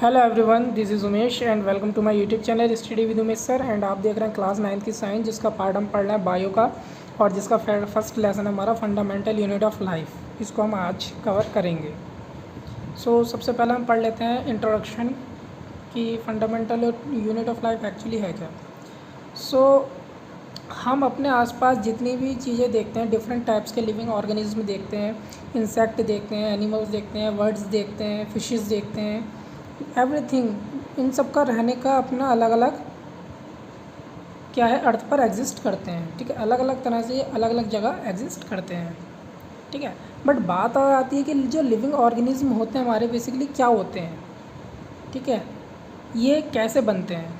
Hello everyone, this is Umesh and welcome to my YouTube channel study with Umesh sir. And आप देख रहे हैं class 9th की science, जिसका पार्ट हम पढ़ रहे हैं बायो का, और जिसका फर्स्ट लेसन है हमारा फंडामेंटल यूनिट ऑफ लाइफ। इसको हम आज कवर करेंगे। सबसे पहले हम पढ़ लेते हैं इंट्रोडक्शन कि fundamental unit of life actually है क्या। हम अपने आसपास जितनी भी चीज़ें देखते हैं, डिफरेंट टाइप्स के लिविंग ऑर्गेनिज्म देखते हैं, इंसेक्ट देखते हैं, एनिमल्स देखते हैं, बर्ड्स देखते हैं, फिशेस देखते हैं, एवरीथिंग, इन सब का रहने का अपना अलग अलग क्या है, अर्थ पर एग्जिस्ट करते हैं। ठीक है, अलग अलग तरह से अलग अलग जगह एग्जिस्ट करते हैं। ठीक है, बट बात और आती है कि जो लिविंग ऑर्गेनिज्म होते हैं हमारे, बेसिकली क्या होते हैं। ठीक है, ये कैसे बनते हैं।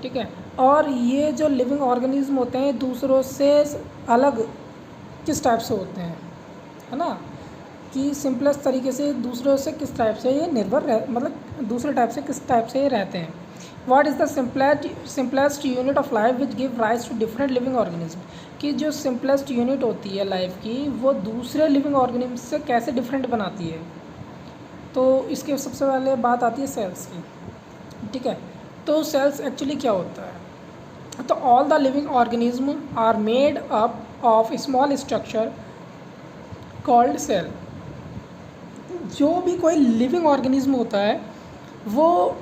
ठीक है, और ये जो लिविंग ऑर्गेनिज्म होते हैं दूसरों से अलग किस टाइप से होते हैं, है ना, कि सिंपलेस्ट तरीके से दूसरों से किस टाइप से ये निर्भर मतलब दूसरे टाइप से किस टाइप से ये रहते हैं। What is the simplest unit of life which give rise to different living organism, कि जो सिंपलेस्ट यूनिट होती है लाइफ की, वो दूसरे लिविंग ऑर्गेनिज्म से कैसे डिफरेंट बनाती है। तो इसके सबसे पहले बात आती है सेल्स की। ठीक है, तो सेल्स एक्चुअली क्या होता है। तो all the living organism are made up of small structure called cell. जो भी कोई लिविंग ऑर्गेनिज्म होता है वो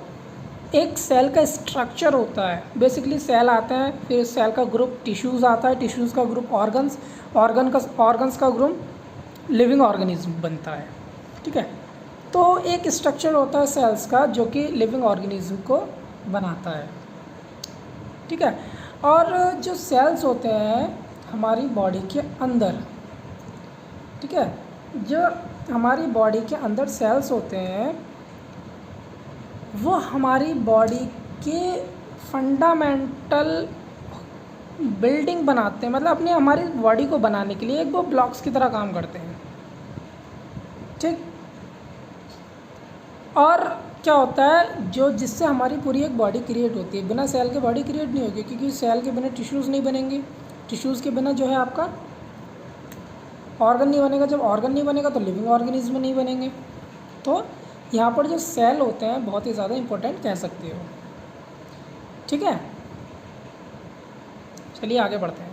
एक सेल का स्ट्रक्चर होता है। बेसिकली सेल आते हैं, फिर सेल का ग्रुप टिश्यूज़ आता है, टिश्यूज़ का ग्रुप ऑर्गन्स, ऑर्गन्स का ग्रुप लिविंग ऑर्गेनिज्म बनता है। ठीक है, तो एक स्ट्रक्चर होता है सेल्स का जो कि लिविंग ऑर्गेनिज्म को बनाता है। ठीक है, और जो सेल्स होते हैं हमारी बॉडी के अंदर, ठीक है, जो हमारी बॉडी के अंदर सेल्स होते हैं वो हमारी बॉडी के फंडामेंटल बिल्डिंग बनाते हैं, मतलब अपनी हमारी बॉडी को बनाने के लिए एक वो ब्लॉक्स की तरह काम करते हैं। ठीक, और क्या होता है जो जिससे हमारी पूरी एक बॉडी क्रिएट होती है। बिना सेल के बॉडी क्रिएट नहीं होगी, क्योंकि सेल के बिना टिश्यूज़ नहीं बनेंगे, टिश्यूज़ के बिना जो है आपका ऑर्गन नहीं बनेगा, जब ऑर्गन नहीं बनेगा तो लिविंग ऑर्गेनिज्म नहीं बनेंगे। तो यहाँ पर जो सेल होते हैं बहुत ही ज़्यादा इम्पोर्टेंट कह सकते हो। ठीक है, चलिए आगे बढ़ते हैं।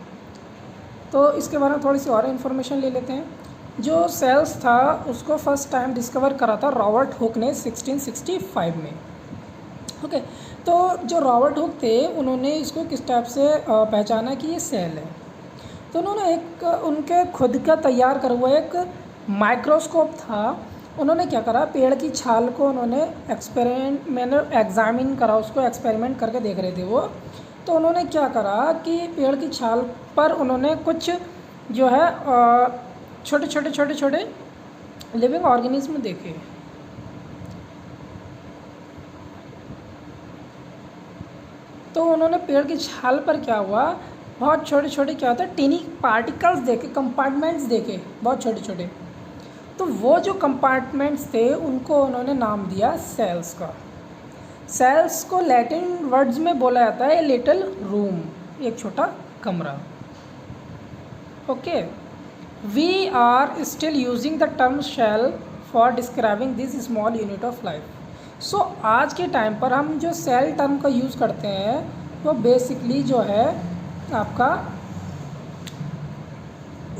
तो इसके बारे में थोड़ी सी और इन्फॉर्मेशन ले लेते हैं। जो सेल्स था उसको फर्स्ट टाइम डिस्कवर करा था रॉबर्ट हुक ने 1665 में। ओके, तो जो रॉबर्ट हुक थे उन्होंने इसको किस टाइप से पहचाना कि ये सेल है। तो उन्होंने एक उनके खुद का तैयार करा हुआ एक माइक्रोस्कोप था। उन्होंने क्या करा, पेड़ की छाल को उन्होंने एग्जामिन करा, उसको एक्सपेरिमेंट करके देख रहे थे वो। तो उन्होंने क्या करा कि पेड़ की छाल पर उन्होंने कुछ जो है छोटे छोटे लिविंग ऑर्गेनिज्म देखे। तो उन्होंने पेड़ की छाल पर क्या हुआ, बहुत छोटे छोटे क्या होता है टीनी पार्टिकल्स देखे, कंपार्टमेंट्स देखे बहुत छोटे छोटे। तो वो जो कंपार्टमेंट्स थे उनको उन्होंने नाम दिया सेल्स का। सेल्स को लैटिन वर्ड्स में बोला जाता है लिटिल रूम, एक छोटा कमरा। Okay, we are still using the term cell for describing this small unit of life. आज के टाइम पर हम जो सेल टर्म का यूज़ करते हैं वो बेसिकली जो है आपका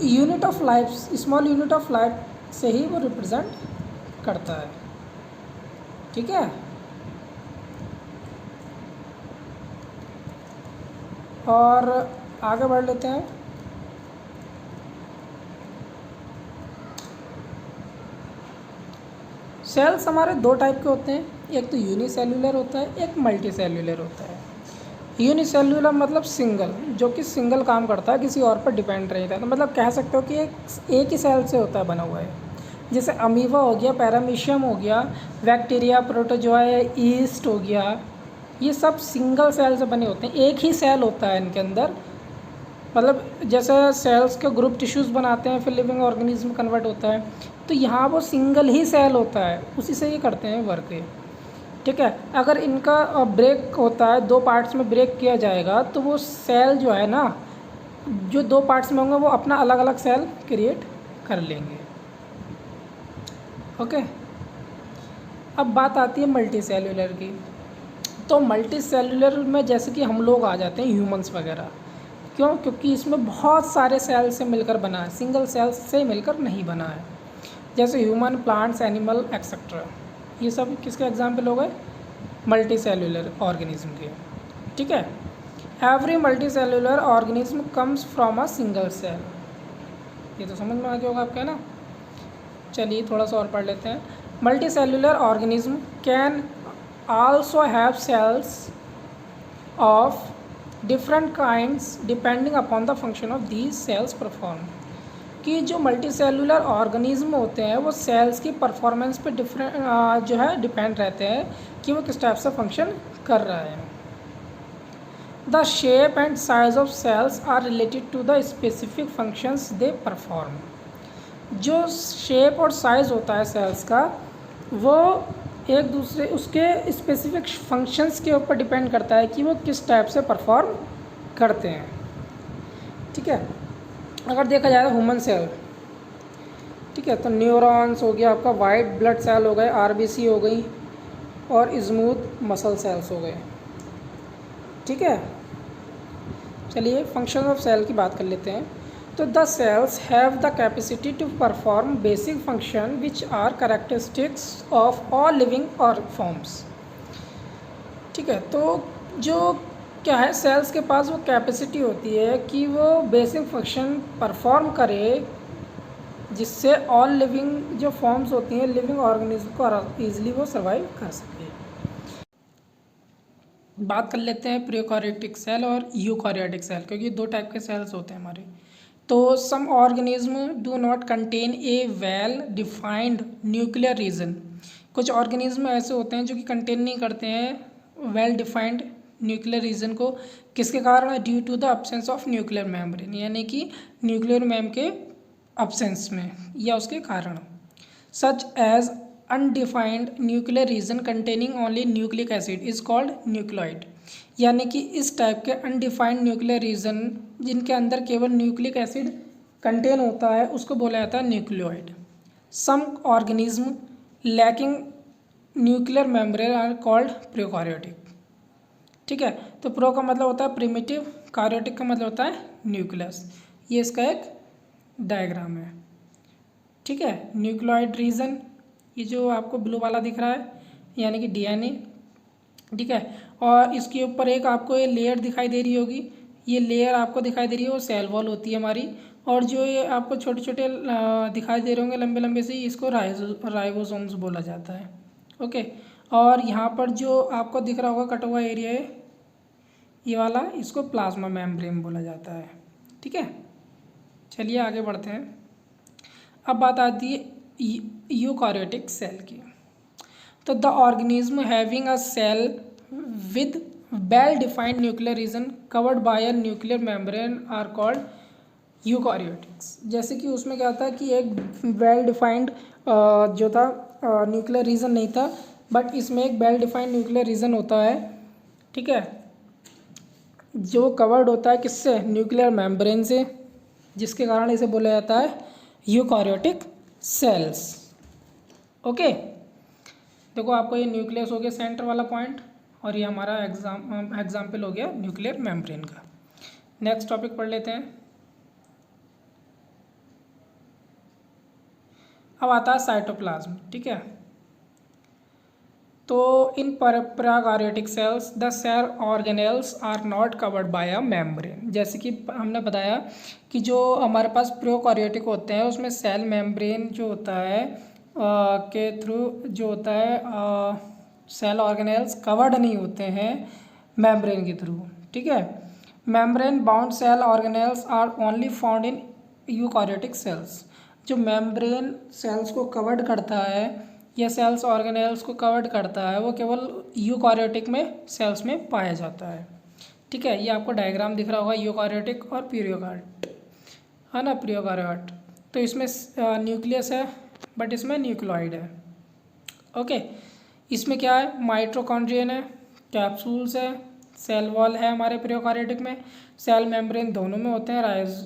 unit of life, small unit of life से ही वो रिप्रेजेंट करता है। ठीक है, और आगे बढ़ लेते हैं। सेल्स हमारे दो टाइप के होते हैं, एक तो यूनिसेल्यूलर होता है, एक मल्टीसेल्यूलर होता है। यूनिसेल्यूलर मतलब सिंगल, जो कि सिंगल काम करता है, किसी और पर डिपेंड रहता है। तो मतलब कह सकते हो कि एक ही सेल से होता है, बना हुआ है। जैसे अमीबा हो गया, पैरामीशियम हो गया, बैक्टीरिया, प्रोटोजोआ, ईस्ट हो गया, ये सब सिंगल सेल से बने होते हैं। एक ही सेल होता है इनके अंदर, मतलब जैसे सेल्स के ग्रुप टिश्यूज़ बनाते हैं फिर लिविंग ऑर्गेनिज्म कन्वर्ट होता है, तो यहाँ वो सिंगल ही सेल होता है, उसी से ये करते हैं वर्क ये। ठीक है, अगर इनका ब्रेक होता है, दो पार्ट्स में ब्रेक किया जाएगा तो वो सेल जो है ना, जो दो पार्ट्स में होंगे वो अपना अलग अलग सेल क्रिएट कर लेंगे। ओके, अब बात आती है मल्टी सेल्यूलर की। तो मल्टी सेल्यूलर में जैसे कि हम लोग आ जाते हैं, ह्यूमंस वगैरह। क्यों? क्योंकि इसमें बहुत सारे सेल से मिलकर बना है, सिंगल सेल से मिलकर नहीं बना है। जैसे ह्यूमन, प्लांट्स, एनिमल एक्सेट्रा, ये सब किसके एग्जाम्पल हो गए? मल्टी सेल्यूलर ऑर्गेनिज्म के। ठीक है। Every multicellular organism comes from a single cell. ये तो समझ में आ गया होगा आपका, है ना। चलिए थोड़ा सा और पढ़ लेते हैं। Multicellular organism can also have cells of different kinds depending upon the function of these cells perform. कि जो मल्टी सेल्यूलर ऑर्गेनिज्म होते हैं वो सेल्स की परफॉर्मेंस पे डिफरेंट जो है डिपेंड रहते हैं कि वो किस टाइप से फंक्शन कर रहा है। The shape and size of cells are related to the specific functions they perform. जो शेप और साइज़ होता है सेल्स का, वो एक दूसरे उसके स्पेसिफिक फंक्शंस के ऊपर डिपेंड करता है कि वो किस टाइप से परफॉर्म करते हैं। ठीक है। अगर देखा जाए ह्यूमन सेल, ठीक है, तो न्यूरॉन्स हो गया आपका, वाइट ब्लड सेल हो गए, आरबीसी हो गई, और स्मूथ मसल सेल्स हो गए। ठीक है। चलिए फंक्शन ऑफ सेल की बात कर लेते हैं। तो the cells have the capacity to perform basic function which are characteristics of all living और फॉर्म्स। ठीक है। तो जो क्या है, सेल्स के पास वो कैपेसिटी होती है कि वो बेसिक फंक्शन परफॉर्म करे जिससे ऑल लिविंग जो फॉर्म्स होती हैं, लिविंग ऑर्गेनिज्म को ईजिली वो सर्वाइव कर सके। बात कर लेते हैं प्रोकैरियोटिक सेल और यूकैरियोटिक सेल, क्योंकि दो टाइप के सेल्स होते हैं हमारे। तो some organism do not contain a well defined nuclear region. कुछ ऑर्गेनिज्म ऐसे होते हैं जो कि कंटेन नहीं करते हैं वेल डिफाइंड न्यूक्लियर रीजन को। किसके कारण? Due to the absence of nuclear membrane, यानी कि न्यूक्लियर मेम के अब्सेंस में या उसके कारण। Such as undefined nuclear region containing only nucleic acid is called nucleoid. यानी कि इस टाइप के अनडिफाइंड न्यूक्लियर रीजन जिनके अंदर केवल न्यूक्लिक एसिड कंटेन होता है उसको बोला जाता है nucleoid. Some organism lacking nuclear membrane are called prokaryotic. ठीक है। तो प्रो का मतलब होता है प्रिमिटिव, कैरियोटिक का मतलब होता है न्यूक्लियस। ये इसका एक डायग्राम है। ठीक है। न्यूक्लियोइड रीजन, ये जो आपको ब्लू वाला दिख रहा है यानी कि डीएनए। ठीक है। और इसके ऊपर एक आपको ये लेयर दिखाई दे रही होगी, ये लेयर आपको दिखाई दे रही है वो सेल वॉल होती है हमारी। और जो ये आपको छोटे छोटे दिखाई दे रहे होंगे लंबे लंबे से, इसको राइबोसोम्स बोला जाता है। ओके। और यहाँ पर जो आपको दिख रहा होगा कटा हुआ एरिया है ये वाला, इसको प्लाज्मा मेम्ब्रेन बोला जाता है। ठीक है। चलिए आगे बढ़ते हैं। अब बात आती है यूकैरियोटिक सेल की। तो the organism having a cell with well defined nuclear region covered by a nuclear membrane are called eukaryotics. जैसे कि उसमें क्या था कि एक वेल डिफाइंड जो था न्यूक्लियर रीजन नहीं था, बट इसमें एक वेल डिफाइंड न्यूक्लियर रीजन होता है। ठीक है। जो कवर्ड होता है किससे? न्यूक्लियर मेम्ब्रेन से, जिसके कारण इसे बोला जाता है यूकैरियोटिक सेल्स। ओके। देखो आपको ये न्यूक्लियस हो गया सेंटर वाला पॉइंट, और ये हमारा एग्जाम्पल हो गया न्यूक्लियर मेम्ब्रेन का। नेक्स्ट टॉपिक पढ़ लेते हैं। अब आता है साइटोप्लाज्म। ठीक है। तो in prokaryotic cells the cell organelles are not covered by a membrane. जैसे कि हमने बताया कि जो हमारे पास प्रोकैरियोटिक होते हैं उसमें सेल मेम्ब्रेन जो होता है के थ्रू जो होता है सेल ऑर्गेनेल्स कवर्ड नहीं होते हैं मेम्ब्रेन के थ्रू। ठीक है। Membrane bound cell organelles are only found in eukaryotic cells. जो मेम्ब्रेन सेल्स को कवर्ड करता है या सेल्स ऑर्गेनेल्स को कवर्ड करता है वो केवल यूकैरियोटिक में सेल्स में पाया जाता है। ठीक है। ये आपको डायग्राम दिख रहा होगा यूकैरियोटिक और प्रोकैरियोट, है ना, प्रोकैरियोट। तो इसमें न्यूक्लियस है बट इसमें न्यूक्लियोइड है। ओके। इसमें क्या है? माइटोकॉन्ड्रियन है, कैप्सूल्स है, सेल वॉल है हमारे प्रोकैरियोटिक में, सेल मेम्ब्रेन दोनों में होते हैं,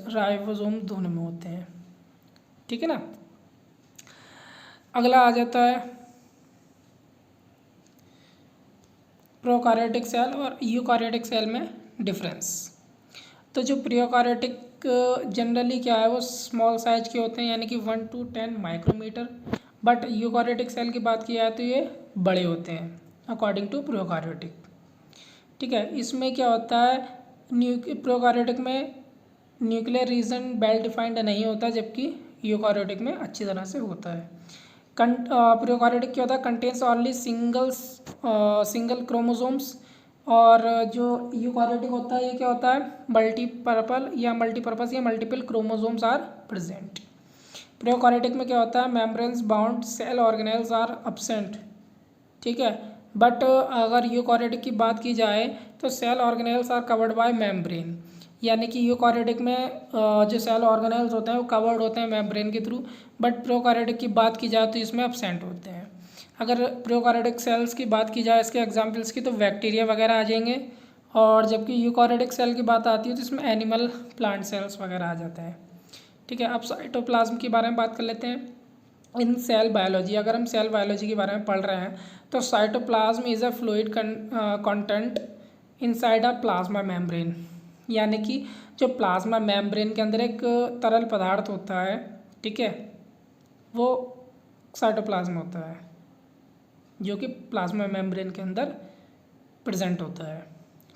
राइबोसोम दोनों में होते हैं। ठीक है ना। अगला आ जाता है प्रोकार्योटिक सेल और यूकार्योटिक सेल में डिफरेंस। तो जो प्रोकार्योटिक जनरली क्या है, वो स्मॉल साइज के होते हैं, यानी कि 1 to 10 micrometre. But eukaryotic cell की बात की जाए तो ये बड़े होते हैं अकॉर्डिंग टू प्रोकार्योटिक। ठीक है, इसमें क्या होता है, प्रोकार्योटिक में न्यूक्लियर रीजन वेल डिफाइंड नहीं होता, जबकि यूकार्योटिक में अच्छी तरह से होता है। प्रोकार्योटिक क्या होता है, कंटेन्स ओनली सिंगल क्रोमोसोम्स। और जो यूकार्योटिक होता है ये क्या होता है, मल्टीपर्पस या multiple chromosomes are present. Prokaryotic में क्या होता है, membranes bound cell organelles are absent. ठीक है, बट अगर यूकार्योटिक की बात की जाए तो cell organelles are covered by membrane, यानी कि यूकार्योटिक में जो सेल ऑर्गेनेल्स होते हैं वो कवर्ड होते हैं मेम्ब्रेन के थ्रू। बट प्रोकार्योटिक की बात की जाए तो इसमें अब्सेंट होते हैं। अगर प्रोकार्योटिक सेल्स की बात की जाए इसके एग्जांपल्स की, तो बैक्टीरिया वगैरह आ जाएंगे। और जबकि यूकार्योटिक सेल की बात आती है तो इसमें एनिमल प्लांट सेल्स वगैरह आ जाते हैं। ठीक है, अब साइटोप्लाज्म के बारे में बात कर लेते हैं। इन सेल बायोलॉजी, अगर हम सेल बायोलॉजी के बारे में पढ़ रहे हैं तो cytoplasm is a fluid content inside a plasma membrane, यानी कि जो प्लाज्मा मेम्ब्रेन के अंदर एक तरल पदार्थ होता है, ठीक है, वो साइटोप्लाज्म होता है, जो कि प्लाज्मा मेम्ब्रेन के अंदर प्रेजेंट होता है।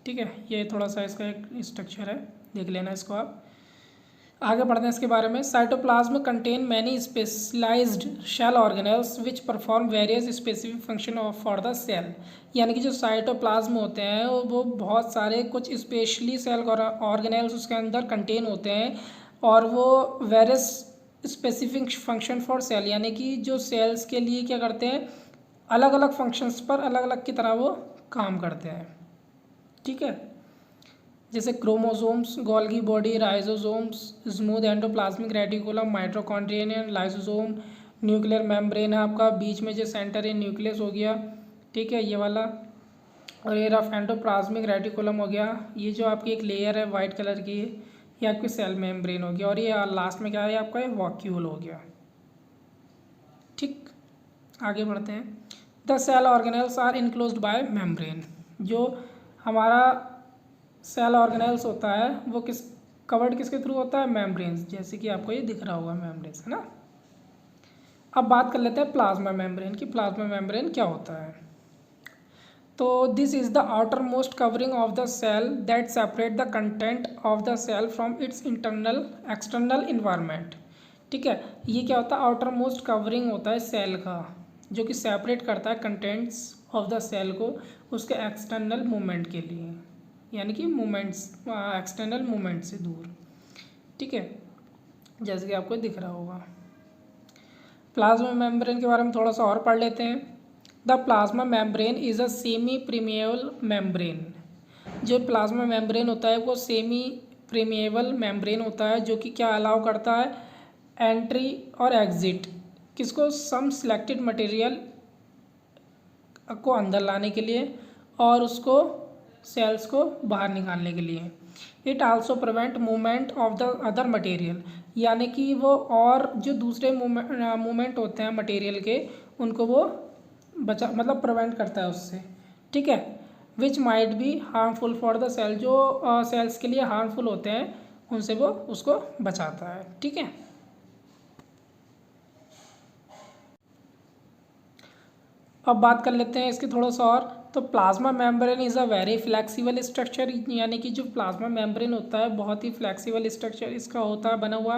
ठीक है, ये थोड़ा सा इसका एक स्ट्रक्चर है, देख लेना इसको आप। आगे बढ़ते हैं इसके बारे में। Cytoplasm contain many specialised cell organelles which perform various specific function for the cell, यानी कि जो साइटोप्लाज्म होते हैं वो बहुत सारे कुछ स्पेशली सेल ऑर्गेनेल्स उसके अंदर कंटेन होते हैं, और वो various specific function for sale, यानी कि जो सेल्स के लिए क्या करते हैं, अलग अलग फंक्शंस पर अलग अलग की तरह वो काम करते हैं। ठीक है, जैसे chromosomes, Golgi body, राइजोसोम्स, smooth endoplasmic reticulum, mitochondrion, lysosome, nuclear membrane है आपका, बीच में जो सेंटर है न्यूक्लियस हो गया, ठीक है, ये वाला। और ये रफ एंडोप्लाज्मिक रेटिकुलम हो गया, ये जो आपकी एक लेयर है वाइट कलर की, ये आपकी सेल मेम्ब्रेन हो गया। और ये लास्ट में क्या है, आपका ये वॉक्यूल हो गया। ठीक, आगे बढ़ते हैं। The cell organelles are enclosed by membrane, जो हमारा सेल ऑर्गेनेल्स होता है वो कवर्ड किसके थ्रू होता है, मेम्ब्रेन्स, जैसे कि आपको ये दिख रहा होगा मेम्ब्रेन्स, है ना। अब बात कर लेते हैं प्लाज्मा मेम्ब्रेन की। प्लाज्मा मेम्ब्रेन क्या होता है, तो this is the outermost covering of the cell that separate the content of the cell from its external environment. ठीक है, ये क्या होता है, आउटर मोस्ट कवरिंग होता है सेल का, जो कि सेपरेट करता है कंटेंट्स ऑफ द सेल को उसके एक्सटर्नल मूवमेंट के लिए, यानी कि मूवमेंट्स, एक्सटर्नल मूवमेंट से दूर। ठीक है, जैसे कि आपको दिख रहा होगा। प्लाज्मा मेम्ब्रेन के बारे में थोड़ा सा और पढ़ लेते हैं। The plasma membrane is a semi permeable membrane. जो प्लाज्मा मेम्ब्रेन होता है वो सेमी प्रीमिएबल मेम्ब्रेन होता है, जो कि क्या अलाउ करता है, एंट्री और एग्जिट किसको, सम सिलेक्टेड मटेरियल को अंदर लाने के लिए और उसको सेल्स को बाहर निकालने के लिए। It also prevent movement of the other material, यानी कि वो और जो दूसरे मूवमेंट होते हैं मटेरियल के, उनको वो मतलब प्रिवेंट करता है उससे। ठीक है, which might be harmful for the cell, जो सेल्स के लिए हार्मफुल होते हैं उनसे वो उसको बचाता है। ठीक है, अब बात कर लेते हैं इसके थोड़ा सा और। तो plasma membrane is a very flexible structure, यानी कि जो प्लाज्मा मेम्ब्रेन होता है बहुत ही फ्लेक्सिबल स्ट्रक्चर इसका होता है बना हुआ,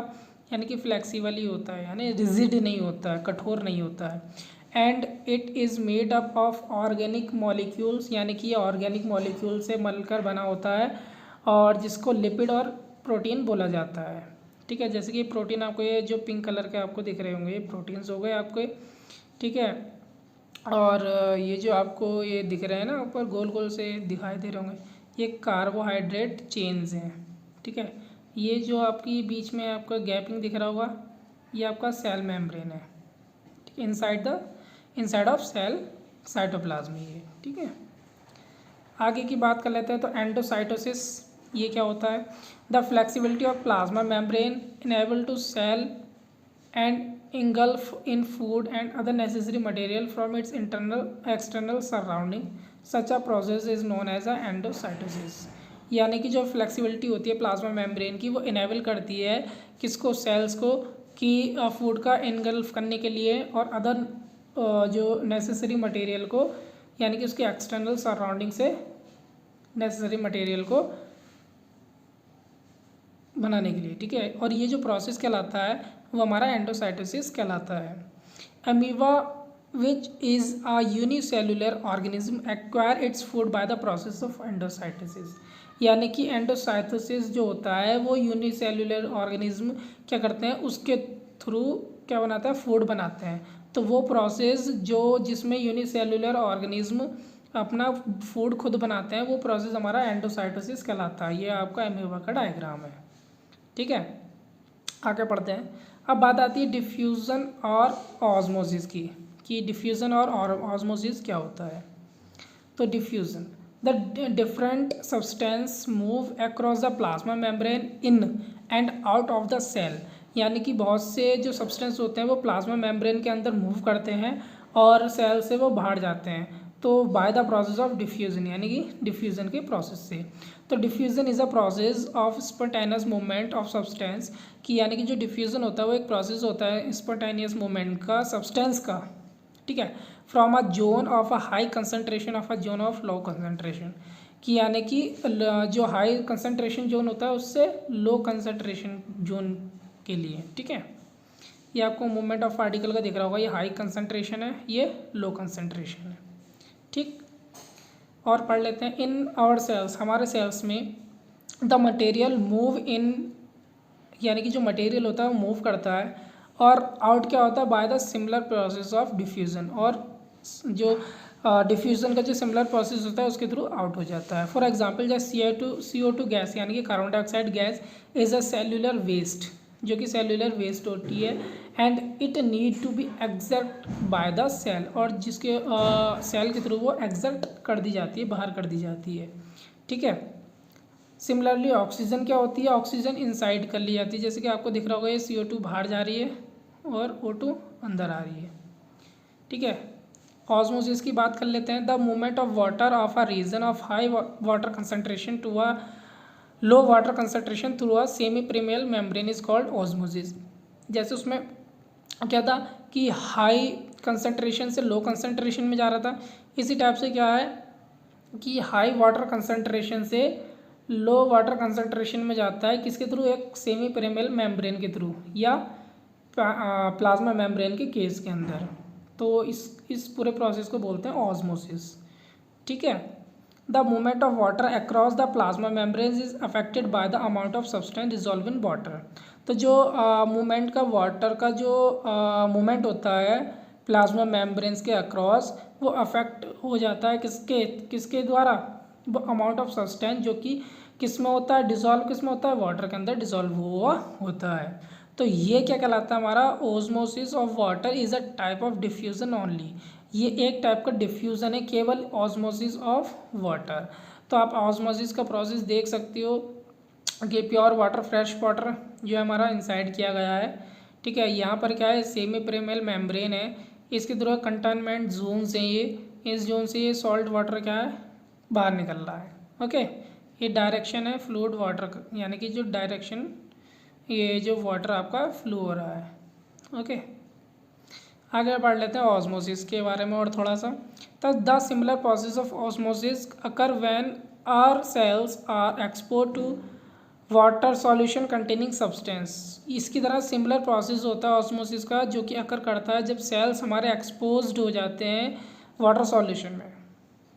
यानी कि फ्लेक्सिबल ही होता है, यानी रिजिड नहीं होता है, कठोर नहीं होता है। And it is made up of organic molecules, यानी कि ये ऑर्गेनिक मॉलिक्यूल से मिलकर बना होता है, और जिसको लिपिड और प्रोटीन बोला जाता है। ठीक है, जैसे कि प्रोटीन आपको ये जो पिंक कलर के आपको दिख रहे होंगे, ये प्रोटीन्स हो गए आपके। ठीक है, और ये जो आपको ये दिख रहे हैं ना ऊपर गोल गोल से दिखाई दे रहे होंगे, ये कार्बोहाइड्रेट चेन्स हैं। ठीक है, ये जो आपकी बीच में आपका गैपिंग दिख रहा होगा, ये आपका सेल मेम्ब्रेन है। ठीक है, इनसाइड ऑफ सेल साइटोप्लाज्म ये। ठीक है, आगे की बात कर लेते हैं। तो एंडोसाइटोसिस ये क्या होता है, the flexibility of plasma membrane enable to cell and engulf in food and other necessary material from its internal external surrounding. Such a process is known as a endocytosis. यानी कि जो फ्लेक्सिबिलिटी होती है plasma membrane की वो enable करती है किसको, सेल्स को, कि फूड का इनगल्फ करने के लिए और अदर जो नेसेसरी मटेरियल को, यानी कि उसके एक्सटर्नल सराउंडिंग से नेसेसरी मटेरियल को बनाने के लिए, ठीक है। और ये जो प्रोसेस कहलाता है वो हमारा एंडोसाइटोसिस कहलाता है। Amoeba which is a unicellular organism acquire its food by the process of endocytosis. यानी कि एंडोसाइटोसिस जो होता है वो यूनिसेलुलर ऑर्गेनिज्म क्या करते हैं, उसके थ्रू क्या बनाता है, फूड बनाते हैं। तो वो प्रोसेस जो जिसमें यूनिसेलुलर ऑर्गेनिज्म अपना फूड खुद बनाते हैं वो प्रोसेस हमारा एंडोसाइटोसिस कहलाता है। ये आपका अमीबा का डायग्राम है, ठीक है। आगे पढ़ते हैं। अब बात आती है डिफ्यूज़न और ऑस्मोसिस की, कि डिफ्यूज़न और ऑस्मोसिस क्या होता है। तो diffusion, the different substance move across the plasma membrane in and out of the cell. यानी कि बहुत से जो सब्सटेंस होते हैं वो प्लाज्मा मेम्ब्रेन के अंदर मूव करते हैं और सेल से वो बाहर जाते हैं, तो by the process of diffusion, यानी कि डिफ्यूज़न के प्रोसेस से। तो diffusion is a process of spontaneous movement of substance, कि यानी कि जो डिफ्यूज़न होता है वो एक प्रोसेस होता है स्पॉन्टेनियस मूवमेंट का, सब्सटेंस का, ठीक है, from a zone of a high concentration of a zone of low concentration, कि यानी कि जो हाई कंसनट्रेशन जोन होता है उससे लो कंसनट्रेशन जोन के लिए, ठीक है। ये आपको मूवमेंट ऑफ पार्टिकल का दिख रहा होगा, ये हाई कंसनट्रेशन है, ये लो कंसनट्रेशन है, ठीक। और पढ़ लेते हैं। इन आवर सेल्स, हमारे सेल्स में द मटेरियल मूव इन, यानी कि जो मटेरियल होता है वो मूव करता है, और आउट क्या होता है, by the similar process of diffusion, और जो डिफ्यूज़न का जो सिमिलर प्रोसेस होता है उसके थ्रू आउट हो जाता है। फॉर एग्जांपल जैसे CO2 गैस, यानी कि carbon dioxide gas is a cellular waste, जो कि सेल्यूलर वेस्ट होती है, and it need to be exert by the cell, और जिसके सेल के थ्रू वो एग्जर्ट कर दी जाती है, बाहर कर दी जाती है, ठीक है। सिमिलरली ऑक्सीजन क्या होती है, ऑक्सीजन इनसाइड कर ली जाती है, जैसे कि आपको दिख रहा होगा ये CO2 बाहर जा रही है और O2 अंदर आ रही है, ठीक है। ऑस्मोसिस की बात कर लेते हैं। The movement of water of a region of high water concentration to a low water concentration through a semi permeable membrane is called osmosis. जैसे उसमें क्या था कि हाई कंसनट्रेशन से लो कंसनट्रेशन में जा रहा था, इसी टाइप से क्या है कि हाई वाटर कंसनट्रेशन से लो वाटर कंसनट्रेशन में जाता है, किसके थ्रू, एक सेमी प्रीमियल मेम्ब्रेन के थ्रू, या प्लाज्मा मेम्ब्रेन के केस के अंदर। तो इस पूरे प्रोसेस को बोलते हैं ऑस्मोसिस, ठीक है। The movement of water across the plasma membrane is affected by the amount of substance dissolve in water. तो जो मूवमेंट का वाटर का जो मूवमेंट होता है प्लाज्मा मेम्ब्रेन्स के अक्रॉस, वो अफेक्ट हो जाता है किसके किसके द्वारा, वो अमाउंट ऑफ सब्सटेंस जो कि किस में होता है, डिजॉल्व किस में होता है, वाटर के अंदर डिजॉल्व हुआ होता है। तो ये क्या कहलाता है हमारा, osmosis of water is a type of diffusion only. ये एक टाइप का डिफ्यूज़न है, केवल ऑस्मोसिस ऑफ वाटर। तो आप ऑस्मोसिस का प्रोसेस देख सकते हो कि प्योर वाटर, फ्रेश वाटर जो हमारा इंसाइड किया गया है, ठीक है। यहाँ पर क्या है, सेमी प्रीमियल मेम्ब्रेन है, इसके द्वारा कंटेनमेंट जोन से ये, इस जोन से ये सॉल्ट वाटर क्या है, बाहर निकल रहा है, ओके। ये डायरेक्शन है फ्लूइड वाटर का, यानी कि जो डायरेक्शन, ये जो वाटर आपका फ्लो हो रहा है, ओके। आगे पढ़ लेते हैं ऑस्मोसिस के बारे में और थोड़ा सा। तो the similar process of osmosis occur when our cells are expose to water solution containing substance. इसकी तरह सिमिलर प्रोसेस होता है ऑस्मोसिस का, जो कि अकर करता है जब सेल्स हमारे एक्सपोज्ड हो जाते हैं वाटर सॉल्यूशन में,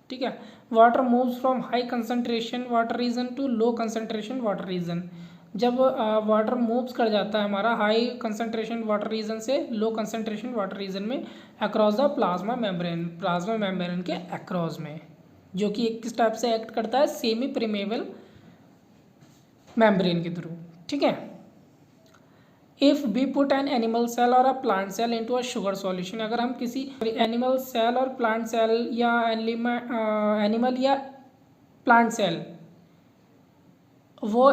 ठीक है। Water moves from high concentration water region to low concentration water region. जब वाटर मूव्स कर जाता है हमारा हाई कंसनट्रेशन वाटर रीजन से लो कंसनट्रेशन वाटर रीजन में, across the plasma membrane, plasma membrane के अक्रॉस में, जो कि एक किस टाइप से एक्ट करता है, सेमी प्रीमेबल मेम्ब्रेन के थ्रू, ठीक है। If we put an animal cell और a plant cell into a sugar solution, अगर हम किसी एनिमल सेल और प्लांट सेल या एनिमल या प्लांट सेल वो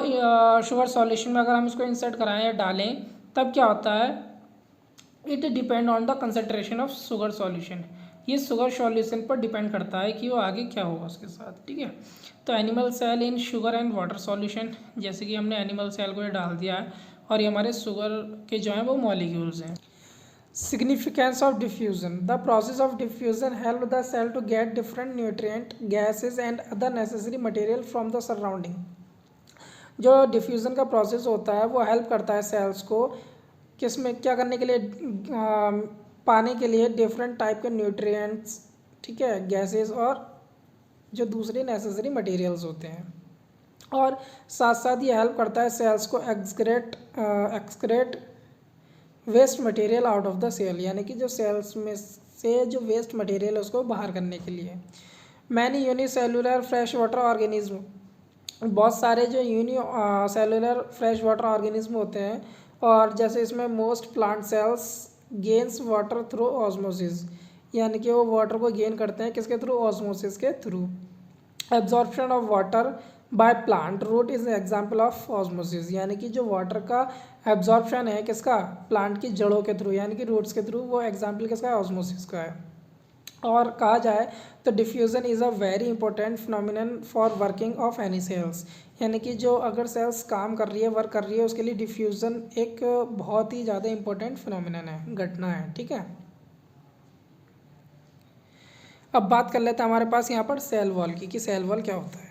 शुगर सॉल्यूशन में अगर हम इसको इंसर्ट कराएं या डालें, तब क्या होता है it depend on the concentration of sugar solution. ये शुगर सॉल्यूशन पर डिपेंड करता है कि वो आगे क्या होगा उसके साथ, ठीक है। तो animal cell in sugar and water solution, जैसे कि हमने एनिमल सेल को ये डाल दिया है और ये हमारे शुगर के जो हैं वो मॉलिक्यूल्स हैं। Significance of diffusion, the process of diffusion help the cell to get different nutrient gases and other necessary material from the surrounding. जो डिफ्यूज़न का प्रोसेस होता है वो हेल्प करता है सेल्स को किस में क्या करने के लिए, पाने के लिए डिफरेंट टाइप के न्यूट्रिएंट्स, ठीक है, गैसेस और जो दूसरे नेसेसरी मटेरियल्स होते हैं। और साथ साथ ये हेल्प करता है सेल्स को excrete waste material out of the cell, यानी कि जो सेल्स में से जो वेस्ट मटेरियल है उसको बाहर करने के लिए। Many unicellular fresh water organism, बहुत सारे जो सेलुलर फ्रेश वाटर ऑर्गेनिज्म होते हैं, और जैसे इसमें most plant cells gains water through osmosis, यानी कि वो वाटर को गेन करते हैं किसके थ्रू, ऑस्मोसिस के through. Absorption of water by plant root is example of osmosis, यानी कि जो वाटर का एब्जॉर्प्शन है किसका, प्लांट की जड़ों के थ्रू यानी कि रूट्स के थ्रू, वो एग्जाम्पल किसका है, ऑस्मोसिस का है। और कहा जाए तो diffusion is a very important phenomenon for working of any cells, यानी कि जो अगर सेल्स काम कर रही है, वर्क कर रही है, उसके लिए डिफ्यूज़न एक बहुत ही ज़्यादा इंपॉर्टेंट फिनोमिनन है, घटना है, ठीक है। अब बात कर लेते हैं हमारे पास यहाँ पर सेल वॉल की, कि सेल वॉल क्या होता है।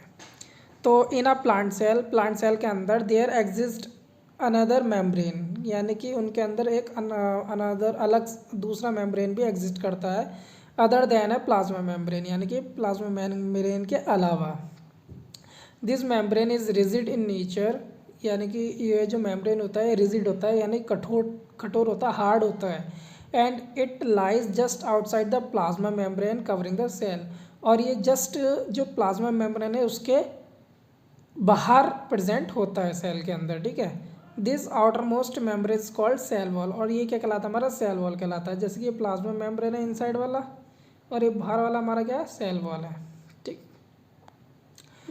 तो इन अ प्लांट सेल के अंदर देयर एग्जिस्ट अनदर मेम्ब्रेन, यानी कि उनके अंदर एक अनदर अलग दूसरा मेम्ब्रेन भी एग्जिस्ट करता है, अदर देन है प्लाज्मा मेम्ब्रेन, यानी कि प्लाज्मा मेम्ब्रेन के अलावा। This membrane is rigid in nature, यानी कि ये जो मेम्ब्रेन होता है रिजिड होता है, यानी कठोर होता है, हार्ड होता है। And it lies just outside the plasma membrane covering the cell, और ये जस्ट जो प्लाज्मा मेम्ब्रेन है उसके बाहर प्रेजेंट होता है सेल के अंदर, ठीक है। This outermost membrane is called cell wall, और ये क्या कहलाता है, हमारा सेल वॉल कहलाता है। जैसे कि ये प्लाज्मा मेम्ब्रेन है इनसाइड वाला, और ये बाहर वाला हमारा क्या है, सेल वॉल है, ठीक।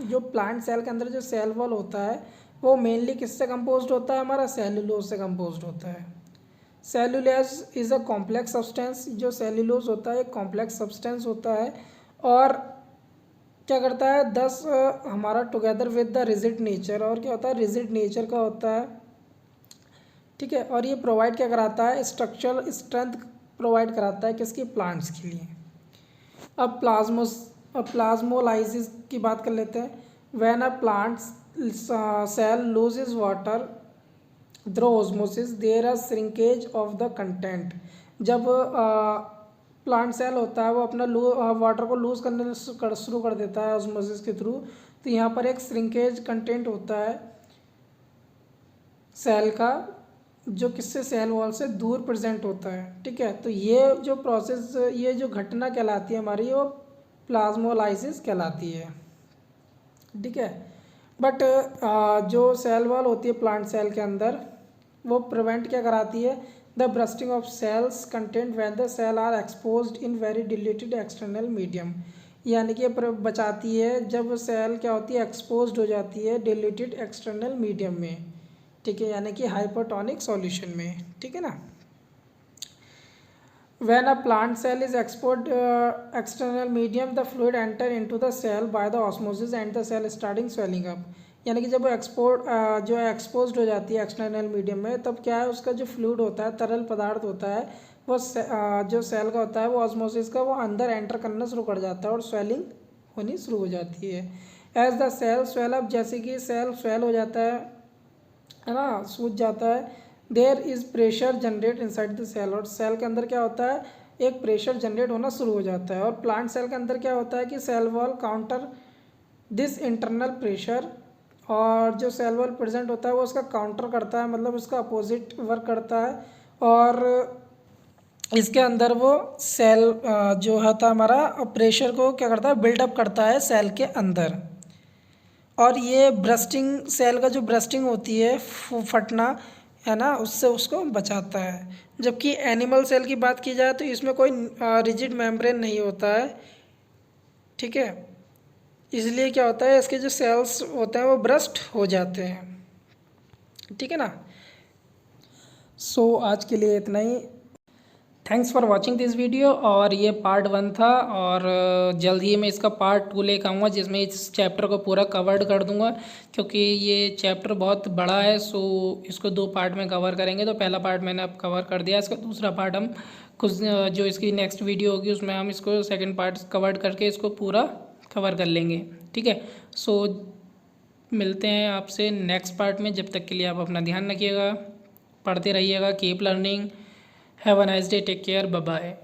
जो प्लांट सेल के अंदर जो सेल वॉल होता है वो मेनली किससे कंपोज्ड होता है, हमारा सेल्यूलोज से कंपोज्ड होता है। Cellulose is a complex substance, जो सेल्यूलोज होता है एक कॉम्प्लेक्स सब्सटेंस होता है, और क्या करता है, दस हमारा together with the rigid nature, और क्या होता है, रिजिड नेचर का होता है, ठीक है। और ये प्रोवाइड क्या कराता है, स्ट्रक्चरल स्ट्रेंथ प्रोवाइड कराता है किसकी, प्लांट्स के लिए। अब प्लाज्मोलाइसिस की बात कर लेते हैं। When a plant cell loses water through osmosis there are shrinkage of the content, जब प्लांट सेल होता है वो अपना वाटर को लूज करने शुरू कर देता है ऑस्मोसिस के थ्रू, तो यहाँ पर एक श्रिंकेज कंटेंट होता है सेल का, जो किससे, सेल वॉल से दूर प्रेजेंट होता है, ठीक है। तो ये जो प्रोसेस, ये जो घटना कहलाती है हमारी, वो प्लाज्मोलाइसिस कहलाती है, ठीक है। बट जो सेल वॉल होती है प्लांट सेल के अंदर, वो प्रिवेंट क्या कराती है, the bursting of cells content when the cell are exposed in very diluted external medium, यानी कि बचाती है जब सेल क्या होती है, एक्सपोज्ड हो जाती है डिल्यूटेड एक्सटर्नल मीडियम में, ठीक है, यानी कि हाइपरटोनिक सॉल्यूशन में, ठीक है ना। When a plant cell is exposed external medium, the fluid enter into the cell by the osmosis and the cell starting swelling up, यानी कि जब जो एक्सपोज हो जाती है एक्सटर्नल मीडियम में, तब क्या है, उसका जो फ्लूइड होता है, तरल पदार्थ होता है, वो जो सेल का होता है वो ऑस्मोसिस का वो अंदर एंटर करना शुरू कर जाता है और स्वेलिंग होनी शुरू हो जाती है। As the cell swell up, जैसे कि सेल स्वेल हो जाता है ना, सूज जाता है, there is pressure generate inside the cell, और सेल के अंदर क्या होता है, एक प्रेशर जनरेट होना शुरू हो जाता है। और प्लांट सेल के अंदर क्या होता है कि cell wall counter this internal pressure, और जो सेल वॉल प्रेजेंट होता है वो उसका काउंटर करता है, मतलब उसका अपोजिट वर्क करता है, और इसके अंदर वो सेल जो होता है हमारा प्रेशर को क्या करता है, बिल्डअप करता है सेल के अंदर। और ये ब्रस्टिंग, सेल का जो ब्रस्टिंग होती है, फटना है ना, उससे उसको बचाता है। जबकि एनिमल सेल की बात की जाए तो इसमें कोई रिजिड मेम्ब्रेन नहीं होता है, ठीक है, इसलिए क्या होता है, इसके जो सेल्स होते हैं वो ब्रस्ट हो जाते हैं, ठीक है ना। सो आज के लिए इतना ही। Thanks for watching this video. और ये पार्ट 1 था, और जल्द ही मैं इसका पार्ट 2 लेकर आऊँगा जिसमें इस चैप्टर को पूरा कवर्ड कर दूँगा, क्योंकि ये चैप्टर बहुत बड़ा है। सो इसको 2 पार्ट में कवर करेंगे। तो पहला पार्ट मैंने अब कवर कर दिया, इसका दूसरा पार्ट हम कुछ जो इसकी नेक्स्ट वीडियो होगी उसमें हम इसको सेकेंड पार्ट कवर्ड करके इसको पूरा कवर कर लेंगे। ठीक है, सो मिलते हैं आपसे नेक्स्ट पार्ट में। जब तक के लिए आप अपना ध्यान रखिएगा, पढ़ते रहिएगा, keep learning. Have a nice day, take care, bye bye.